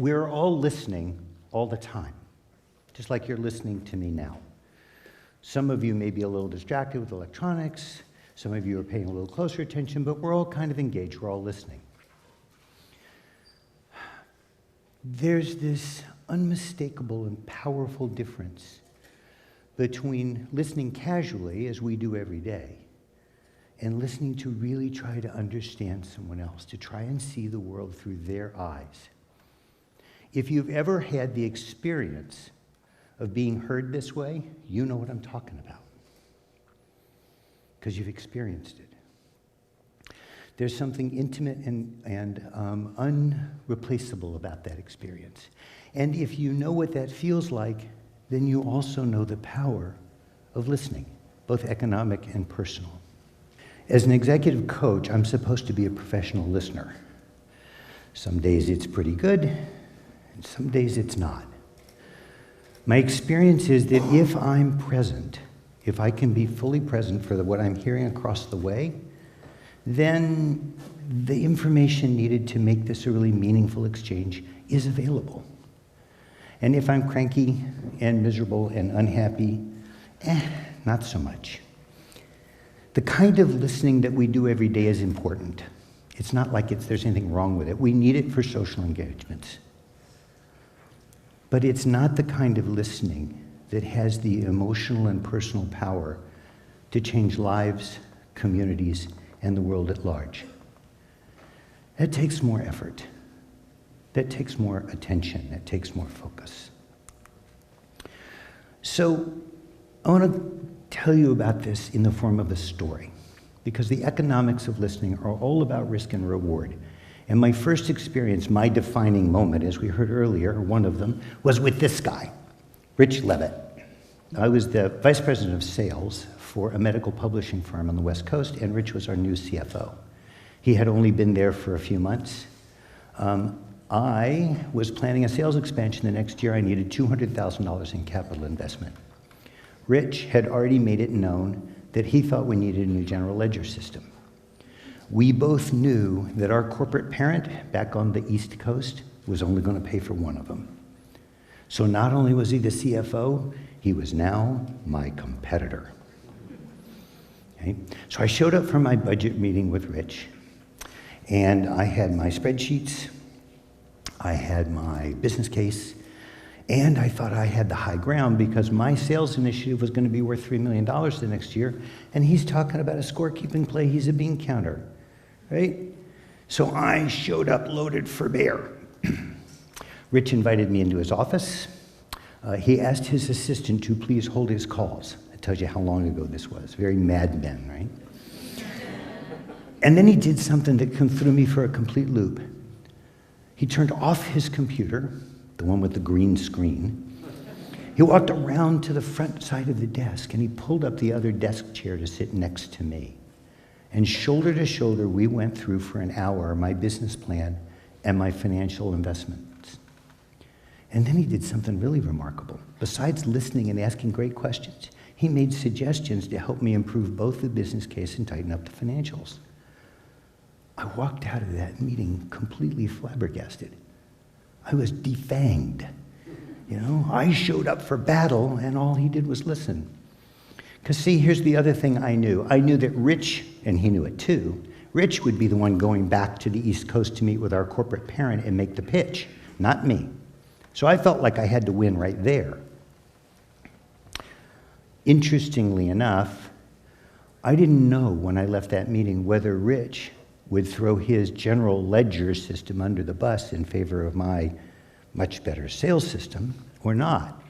We're all listening all the time, just like you're listening to me now. Some of you may be a little distracted with electronics, some of you are paying a little closer attention, but we're all kind of engaged, we're all listening. There's this unmistakable and powerful difference between listening casually, as we do every day, and listening to really try to understand someone else, to try and see the world through their eyes. If you've ever had the experience of being heard this way, you know what I'm talking about, because you've experienced it. There's something intimate and unreplaceable about that experience. And if you know what that feels like, then you also know the power of listening, both economic and personal. As an executive coach, I'm supposed to be a professional listener. Some days it's pretty good, and some days it's not. My experience is that if I'm present, if I can be fully present for what I'm hearing across the way, then the information needed to make this a really meaningful exchange is available. And if I'm cranky and miserable and unhappy, not so much. The kind of listening that we do every day is important. It's not like there's anything wrong with it. We need it for social engagements. But it's not the kind of listening that has the emotional and personal power to change lives, communities, and the world at large. That takes more effort. That takes more attention. That takes more focus. So I want to tell you about this in the form of a story, because the economics of listening are all about risk and reward. And my first experience, my defining moment, as we heard earlier, one of them, was with this guy, Rich Levitt. I was the vice president of sales for a medical publishing firm on the West Coast, and Rich was our new CFO. He had only been there for a few months. I was planning a sales expansion the next year. I needed $200,000 in capital investment. Rich had already made it known that he thought we needed a new general ledger system. We both knew that our corporate parent back on the East Coast was only going to pay for one of them. So not only was he the CFO, he was now my competitor. Okay? So I showed up for my budget meeting with Rich, and I had my spreadsheets, I had my business case, and I thought I had the high ground because my sales initiative was going to be worth $3 million the next year, and he's talking about a scorekeeping play. He's a bean counter, right? So I showed up loaded for bear. Rich invited me into his office. He asked his assistant to please hold his calls. That tells you how long ago this was. Very Mad Men, right? And then he did something that threw me for a complete loop. He turned off his computer, the one with the green screen. He walked around to the front side of the desk, and he pulled up the other desk chair to sit next to me. And shoulder to shoulder, we went through for an hour my business plan and my financial investments. And then he did something really remarkable. Besides listening and asking great questions, he made suggestions to help me improve both the business case and tighten up the financials. I walked out of that meeting completely flabbergasted. I was defanged. You know, I showed up for battle, and all he did was listen. Because see, here's the other thing I knew. I knew that Rich, and he knew it too, Rich would be the one going back to the East Coast to meet with our corporate parent and make the pitch, not me. So I felt like I had to win right there. Interestingly enough, I didn't know when I left that meeting whether Rich would throw his general ledger system under the bus in favor of my much better sales system or not.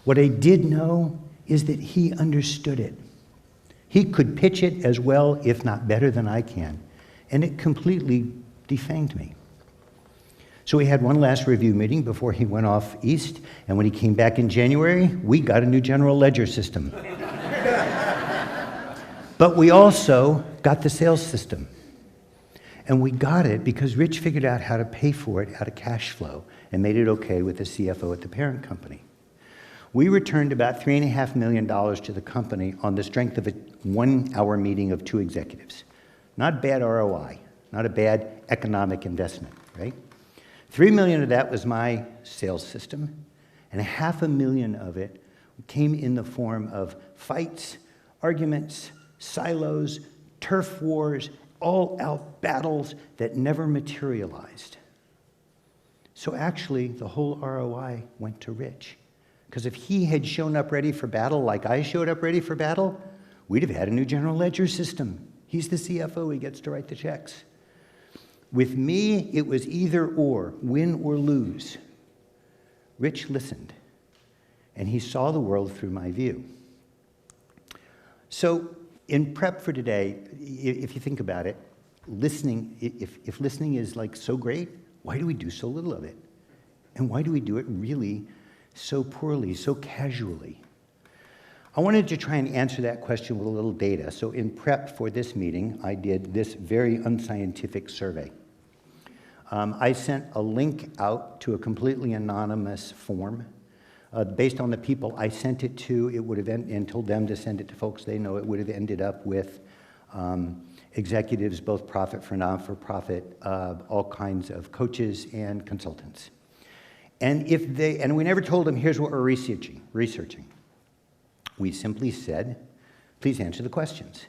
What I did know is that he understood it. He could pitch it as well, if not better than I can, and it completely defanged me. So we had one last review meeting before he went off east, and when he came back in January, we got a new general ledger system. But we also got the sales system. And we got it because Rich figured out how to pay for it out of cash flow and made it okay with the CFO at the parent company. We returned about $3.5 million to the company on the strength of a 1-hour meeting of 2 executives. Not bad ROI, not a bad economic investment, right? $3 million of that was my sales system, and $500,000 of it came in the form of fights, arguments, silos, turf wars, all-out battles that never materialized. So actually, the whole ROI went to Rich. Because if he had shown up ready for battle like I showed up ready for battle, we'd have had a new general ledger system. He's the CFO, he gets to write the checks. With me, it was either or, win or lose. Rich listened, and he saw the world through my view. So in prep for today, if you think about it, listening, if listening is like so great, why do we do so little of it? And why do we do it really so poorly, so casually? I wanted to try and answer that question with a little data. So in prep for this meeting, I did this very unscientific survey. I sent a link out to a completely anonymous form. Based on the people I sent it to, it would have and told them to send it to folks they know, it would have ended up with executives, both profit for non-for-profit, all kinds of coaches and consultants. And we never told them, here's what we're researching. We simply said, please answer the questions.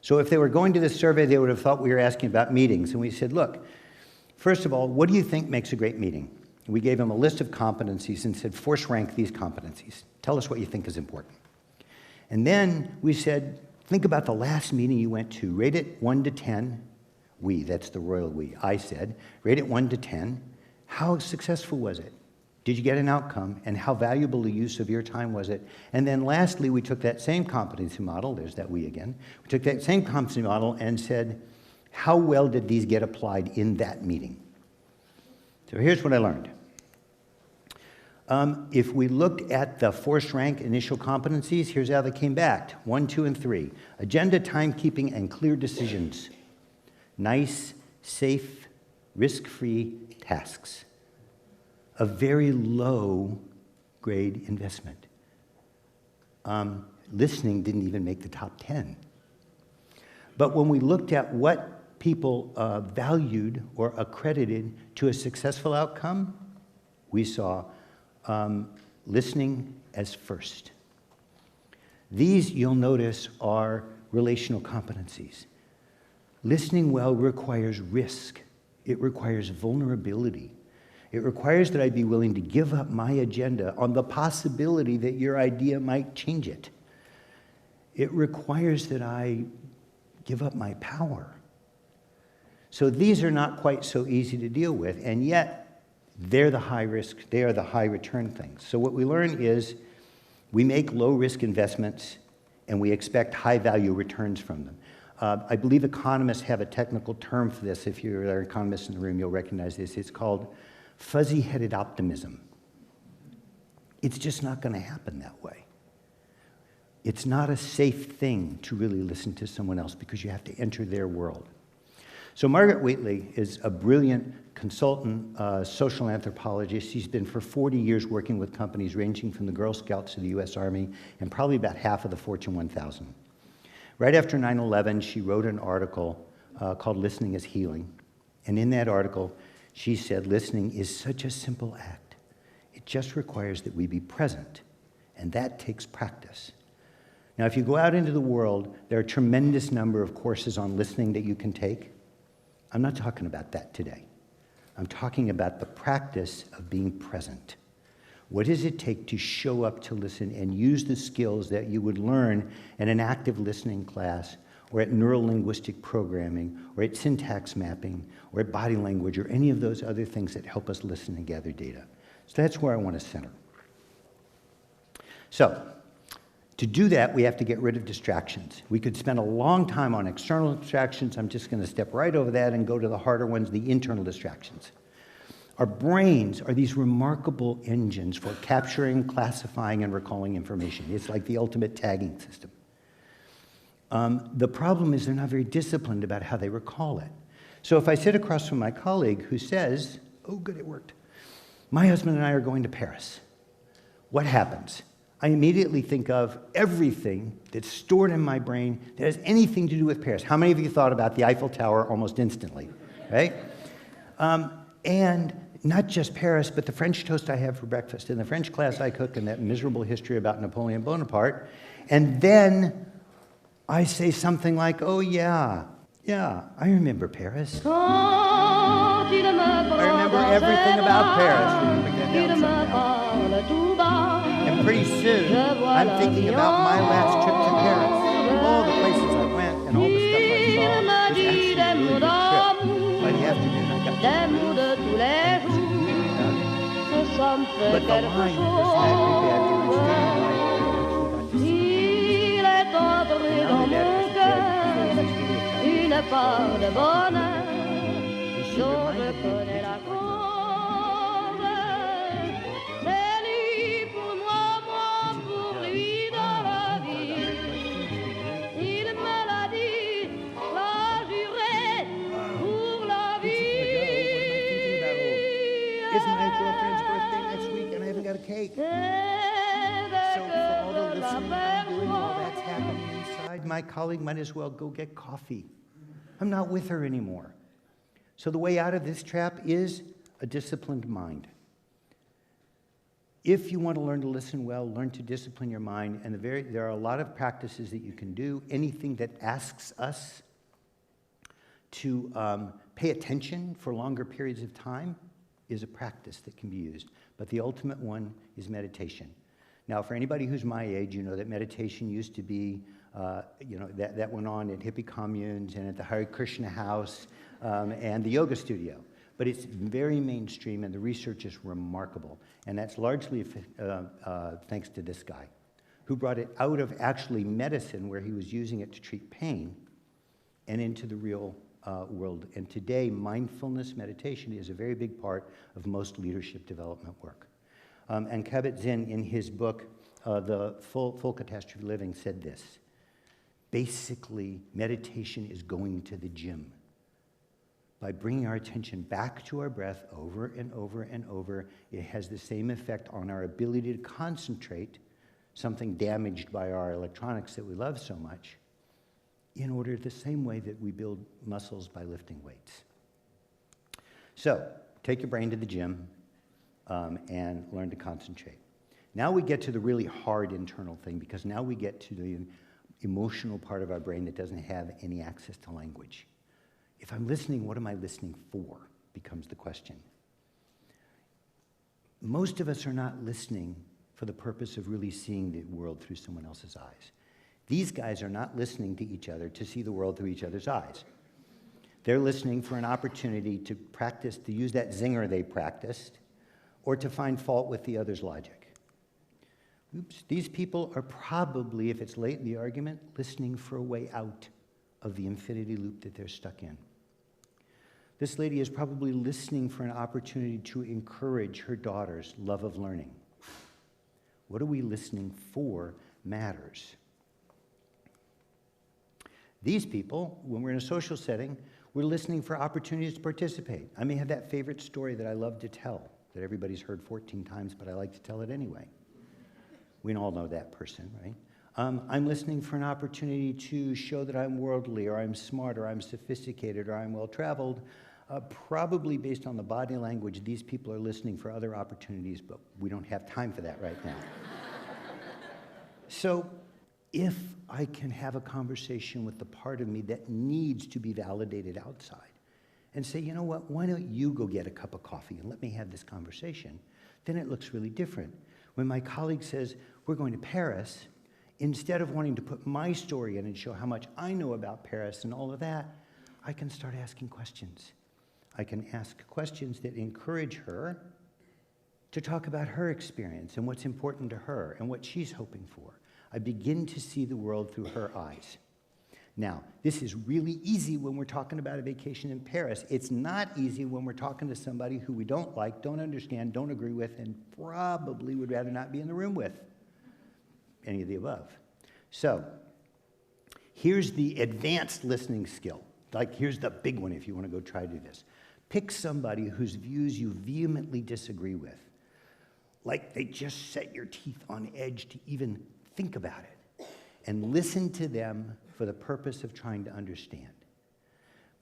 So if they were going to this survey, they would have thought we were asking about meetings. And we said, look, first of all, what do you think makes a great meeting? We gave them a list of competencies and said, force rank these competencies. Tell us what you think is important. And then we said, think about the last meeting you went to. Rate it 1 to 10. We, that's the royal we. I said, rate it 1 to 10. How successful was it? Did you get an outcome? And how valuable a use of your time was it? And then lastly, we took that same competency model, there's that we again. We took that same competency model and said, how well did these get applied in that meeting? So here's what I learned. If we looked at the force rank initial competencies, here's how they came back. 1, 2, and 3. Agenda, timekeeping, and clear decisions. Nice, safe, risk-free tasks. A very low grade investment. Listening didn't even make the top 10. But when we looked at what people valued or accredited to a successful outcome, we saw listening as first. These, you'll notice, are relational competencies. Listening well requires risk. It requires vulnerability. It requires that I be willing to give up my agenda on the possibility that your idea might change it. It requires that I give up my power. So these are not quite so easy to deal with, and yet they're the high risk, they are the high return things. So what we learn is we make low risk investments and we expect high value returns from them. I believe economists have a technical term for this. If you're an economist in the room, you'll recognize this. It's called fuzzy-headed optimism. It's just not going to happen that way. It's not a safe thing to really listen to someone else because you have to enter their world. So Margaret Wheatley is a brilliant consultant, social anthropologist. She's been for 40 years working with companies ranging from the Girl Scouts to the US Army and probably about half of the Fortune 1000. Right after 9/11, she wrote an article called Listening is Healing. And in that article, she said, listening is such a simple act. It just requires that we be present, and that takes practice. Now, if you go out into the world, there are a tremendous number of courses on listening that you can take. I'm not talking about that today. I'm talking about the practice of being present. What does it take to show up to listen and use the skills that you would learn in an active listening class, or at neuro-linguistic programming, or at syntax mapping, or at body language, or any of those other things that help us listen and gather data? So that's where I want to center. So, to do that, we have to get rid of distractions. We could spend a long time on external distractions. I'm just going to step right over that and go to the harder ones, the internal distractions. Our brains are these remarkable engines for capturing, classifying, and recalling information. It's like the ultimate tagging system. The problem is they're not very disciplined about how they recall it. So if I sit across from my colleague who says, oh, good, it worked. My husband and I are going to Paris. What happens? I immediately think of everything that's stored in my brain that has anything to do with Paris. How many of you thought about the Eiffel Tower almost instantly, right? And not just Paris, but the French toast I have for breakfast. In the French class I cook and that miserable history about Napoleon Bonaparte. And then I say something like, oh yeah, I remember Paris. I remember everything about Paris. And pretty soon, I'm thinking about my last trip to Paris. All the places I went and all the stuff I saw. It was actually a really good trip. By the afternoon, I got to but the line was sadly bad to understand why une part de bonheur dont je connais la cause. C'est lui pour moi, moi pour lui dans la vie. Il me l'a dit, l'a juré pour la vie. It's my girlfriend's birthday next week and I haven't got a cake. So for all the listening I'm doing while that's happening inside, my colleague might as well go get coffee. I'm not with her anymore. So the way out of this trap is a disciplined mind. If you want to learn to listen well, learn to discipline your mind, and there are a lot of practices that you can do. Anything that asks us to pay attention for longer periods of time is a practice that can be used. But the ultimate one is meditation. Now, for anybody who's my age, you know that meditation used to be, that went on at hippie communes and at the Hare Krishna house and the yoga studio. But it's very mainstream and the research is remarkable. And that's largely thanks to this guy, who brought it out of actually medicine, where he was using it to treat pain, and into the real world. And today, mindfulness meditation is a very big part of most leadership development work. And Kabat-Zinn, in his book, The Full Catastrophe Living, said this: basically, meditation is going to the gym. By bringing our attention back to our breath over and over and over, it has the same effect on our ability to concentrate, something damaged by our electronics that we love so much, in order the same way that we build muscles by lifting weights. So, take your brain to the gym and learn to concentrate. Now we get to the really hard internal thing, because now we get to the emotional part of our brain that doesn't have any access to language. If I'm listening, what am I listening for? Becomes the question. Most of us are not listening for the purpose of really seeing the world through someone else's eyes. These guys are not listening to each other to see the world through each other's eyes. They're listening for an opportunity to practice, to use that zinger they practiced, or to find fault with the other's logic. Oops, these people are probably, if it's late in the argument, listening for a way out of the infinity loop that they're stuck in. This lady is probably listening for an opportunity to encourage her daughter's love of learning. What are we listening for matters. These people, when we're in a social setting, we're listening for opportunities to participate. I may have that favorite story that I love to tell, that everybody's heard 14 times, but I like to tell it anyway. We all know that person, right? I'm listening for an opportunity to show that I'm worldly, or I'm smart, or I'm sophisticated, or I'm well-traveled. Probably based on the body language, these people are listening for other opportunities, but we don't have time for that right now. So if I can have a conversation with the part of me that needs to be validated outside and say, you know what, why don't you go get a cup of coffee and let me have this conversation, then it looks really different. When my colleague says, we're going to Paris, instead of wanting to put my story in and show how much I know about Paris and all of that, I can start asking questions. I can ask questions that encourage her to talk about her experience and what's important to her and what she's hoping for. I begin to see the world through her eyes. Now, this is really easy when we're talking about a vacation in Paris. It's not easy when we're talking to somebody who we don't like, don't understand, don't agree with, and probably would rather not be in the room with. Any of the above. So, here's the advanced listening skill. Like, here's the big one if you want to go try to do this. Pick somebody whose views you vehemently disagree with. Like, they just set your teeth on edge to even think about it. And listen to them for the purpose of trying to understand.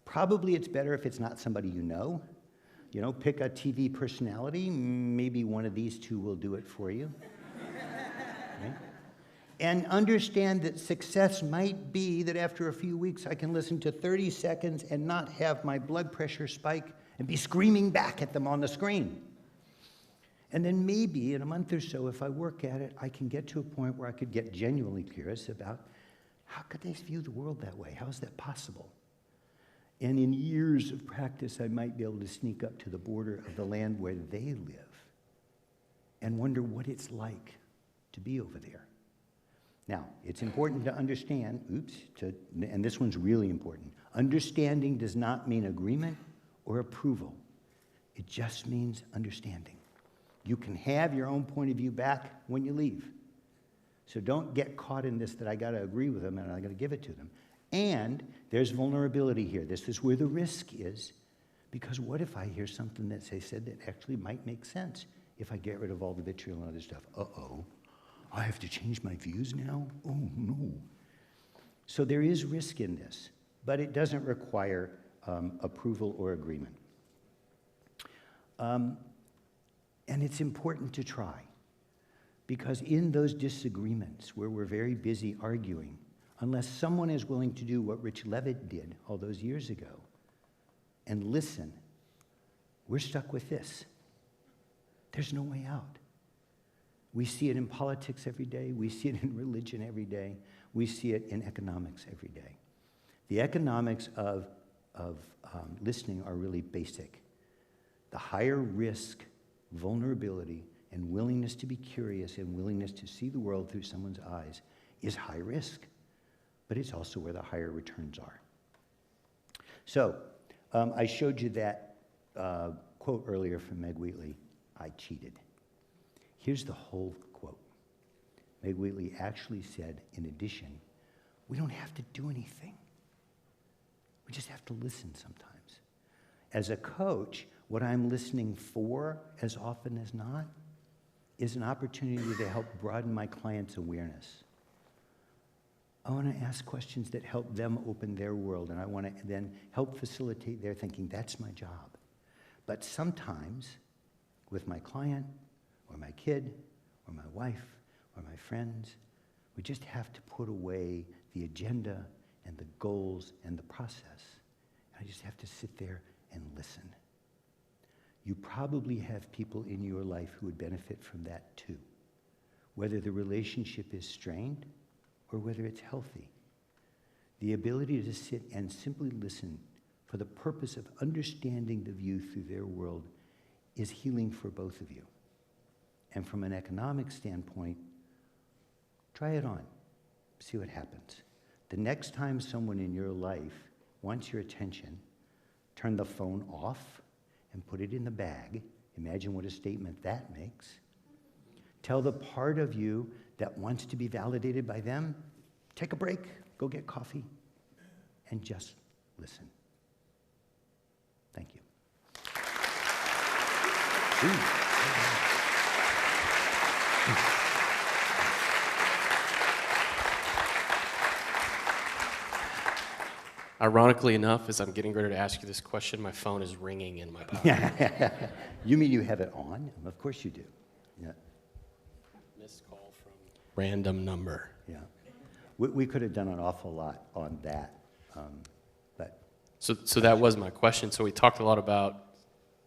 Probably it's better if it's not somebody you know. You know, pick a TV personality. Maybe one of these two will do it for you. Right? And understand that success might be that after a few weeks I can listen to 30 seconds and not have my blood pressure spike and be screaming back at them on the screen. And then maybe in a month or so, if I work at it, I can get to a point where I could get genuinely curious about how could they view the world that way? How is that possible? And in years of practice, I might be able to sneak up to the border of the land where they live and wonder what it's like to be over there. Now, it's important to understand, and this one's really important. Understanding does not mean agreement or approval. It just means understanding. You can have your own point of view back when you leave. So don't get caught in this that I got to agree with them and I got to give it to them. And there's vulnerability here. This is where the risk is, because what if I hear something that they said that actually might make sense if I get rid of all the vitriol and other stuff? Uh-oh, I have to change my views now? Oh, no. So there is risk in this, but it doesn't require approval or agreement. And it's important to try, because in those disagreements where we're very busy arguing, unless someone is willing to do what Rich Levitt did all those years ago and listen, we're stuck with this. There's no way out. We see it in politics every day. We see it in religion every day. We see it in economics every day. The economics of listening are really basic. The higher risk, vulnerability, and willingness to be curious and willingness to see the world through someone's eyes is high risk, but it's also where the higher returns are. So I showed you that quote earlier from Meg Wheatley, I cheated. Here's the whole quote. Meg Wheatley actually said, in addition, we don't have to do anything. We just have to listen sometimes. As a coach, what I'm listening for, as often as not, is an opportunity to help broaden my clients' awareness. I want to ask questions that help them open their world, and I want to then help facilitate their thinking. That's my job. But sometimes, with my client, or my kid, or my wife, or my friends, we just have to put away the agenda and the goals and the process. And I just have to sit there and listen. You probably have people in your life who would benefit from that too, whether the relationship is strained or whether it's healthy. The ability to sit and simply listen for the purpose of understanding the view through their world is healing for both of you. And from an economic standpoint, try it on. See what happens. The next time someone in your life wants your attention, turn the phone off and put it in the bag. Imagine what a statement that makes. Tell the part of you that wants to be validated by them, take a break, go get coffee, and just listen. Thank you. Ironically enough, as I'm getting ready to ask you this question, my phone is ringing in my pocket. You mean you have it on? Of course you do. Yeah. Missed call from random number. Yeah. We could have done an awful lot on that. But So that was my question. So we talked a lot about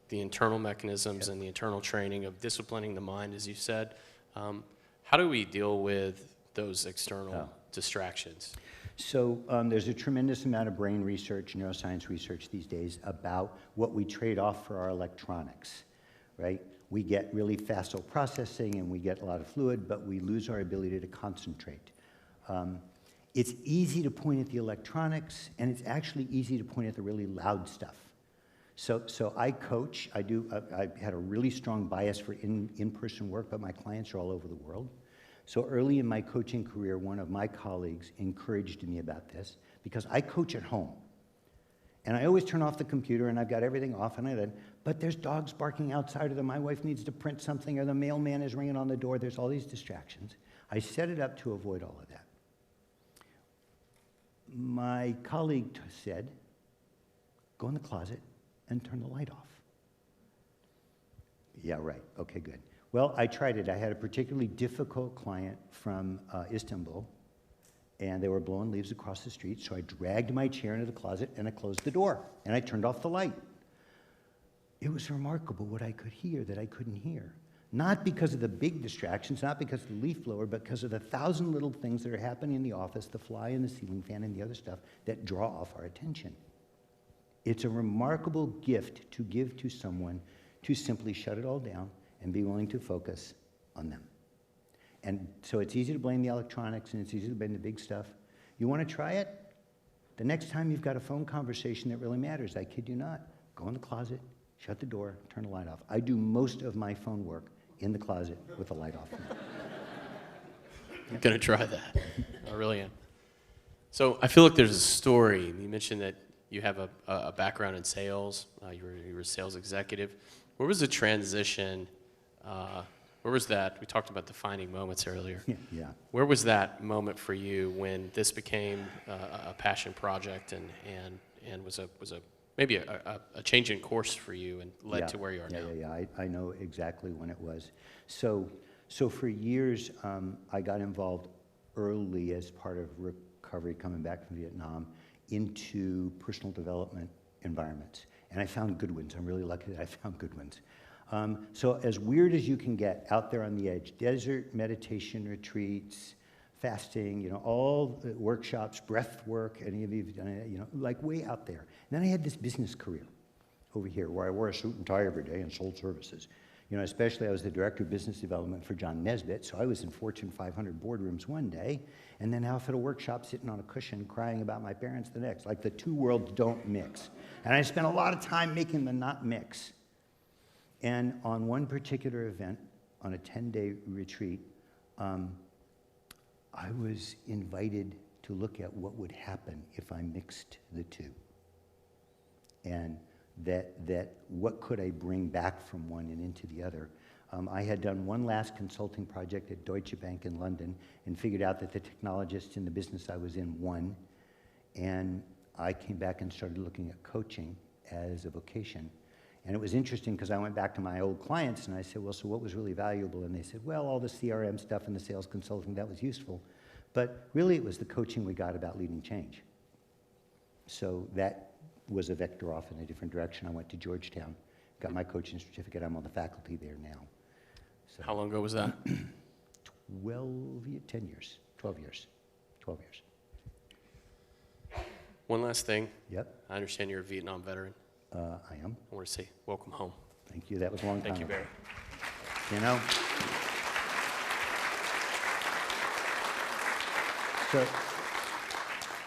the internal mechanisms and the internal training of disciplining the mind, as you said. How do we deal with those external distractions? So there's a tremendous amount of brain research, neuroscience research these days about what we trade off for our electronics, right? We get really facile processing and we get a lot of fluid, but we lose our ability to concentrate. It's easy to point at the electronics, and it's actually easy to point at the really loud stuff. So I coach. I had a really strong bias for in-person work, but my clients are all over the world. So early in my coaching career, one of my colleagues encouraged me about this because I coach at home. And I always turn off the computer and I've got everything off but there's dogs barking outside, or my wife needs to print something, or the mailman is ringing on the door. There's all these distractions. I set it up to avoid all of that. My colleague said, go in the closet and turn the light off. Yeah, right. Okay, good. Well, I tried it. I had a particularly difficult client from Istanbul, and they were blowing leaves across the street, so I dragged my chair into the closet, and I closed the door, and I turned off the light. It was remarkable what I could hear that I couldn't hear. Not because of the big distractions, not because of the leaf blower, but because of the 1,000 little things that are happening in the office, the fly in the ceiling fan and the other stuff that draw off our attention. It's a remarkable gift to give to someone to simply shut it all down and be willing to focus on them. And so it's easy to blame the electronics and it's easy to blame the big stuff. You want to try it? The next time you've got a phone conversation that really matters, I kid you not, go in the closet, shut the door, turn the light off. I do most of my phone work in the closet with the light off. I'm going to try that. I really am. So I feel like there's a story. You mentioned that you have a background in sales. You were a sales executive. Where was the transition? Where was that? We talked about defining moments earlier. Yeah. Where was that moment for you when this became a passion project and was maybe a change in course for you and led to where you are now? Yeah. I know exactly when it was. So for years, I got involved early as part of recovery coming back from Vietnam into personal development environments. And I found good ones. I'm really lucky that I found good ones. So as weird as you can get out there on the edge, desert meditation retreats, fasting, all the workshops, breath work, any of you have done it, like way out there. And then I had this business career over here where I wore a suit and tie every day and sold services. Especially I was the director of business development for John Nesbitt, so I was in Fortune 500 boardrooms one day, and then out at a workshop sitting on a cushion crying about my parents the next. Like the two worlds don't mix. And I spent a lot of time making them not mix. And on one particular event, on a 10-day retreat, I was invited to look at what would happen if I mixed the two. And that what could I bring back from one and into the other. I had done one last consulting project at DeutscheBank in London and figured out that the technologists in the business I was in won. And I came back and started looking at coaching as a vocation. And it was interesting because I went back to my old clients and I said, well, so what was really valuable? And they said, well, all the CRM stuff and the sales consulting, that was useful. But really it was the coaching we got about leading change. So that was a vector off in a different direction. I went to Georgetown, got my coaching certificate. I'm on the faculty there now. So How long ago was that? 12 years. One last thing. Yep, I understand you're a Vietnam veteran. I am. I want to say welcome home. Thank you. That was a long time Thank you, ago. Barry.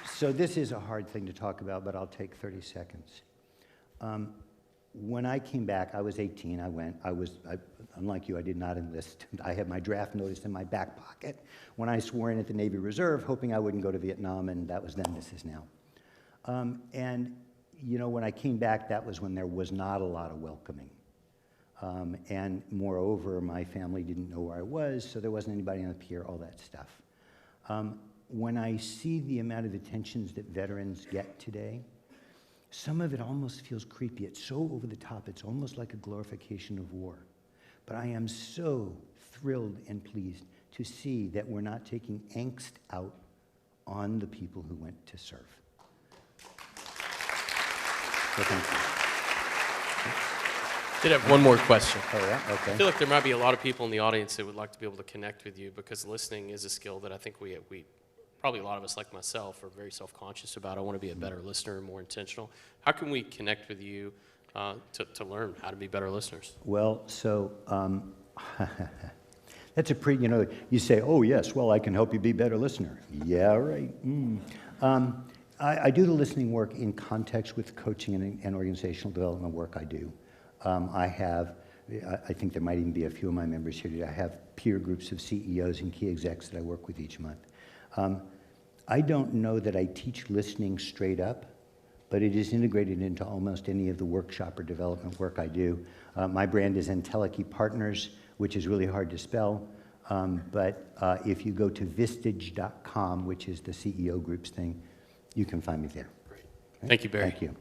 So this is a hard thing to talk about, but I'll take 30 seconds. When I came back, I was 18. Unlike you, I did not enlist. I had my draft notice in my back pocket when I swore in at the Navy Reserve, hoping I wouldn't go to Vietnam, and that was then, this is now. When I came back, that was when there was not a lot of welcoming. And moreover, my family didn't know where I was, so there wasn't anybody on the pier, all that stuff. When I see the amount of attentions that veterans get today, some of it almost feels creepy. It's so over the top, it's almost like a glorification of war. But I am so thrilled and pleased to see that we're not taking angst out on the people who went to serve. So thank you. Did have one more question. Oh, yeah? Okay. I feel like there might be a lot of people in the audience that would like to be able to connect with you because listening is a skill that I think we probably a lot of us like myself are very self-conscious about. I want to be a better listener, more intentional. How can we connect with you to learn how to be better listeners? Well, so that's a pretty, you say, oh yes, well, I can help you be a better listener. Yeah, right. I do the listening work in context with coaching and organizational development work I do. I think there might even be a few of my members here today. I have peer groups of CEOs and key execs that I work with each month. I don't know that I teach listening straight up, but it is integrated into almost any of the workshop or development work I do. My brand is Entelechy Partners, which is really hard to spell, but if you go to Vistage.com, which is the CEO Group's thing, you can find me there. Great. Thank you, Barry. Thank you.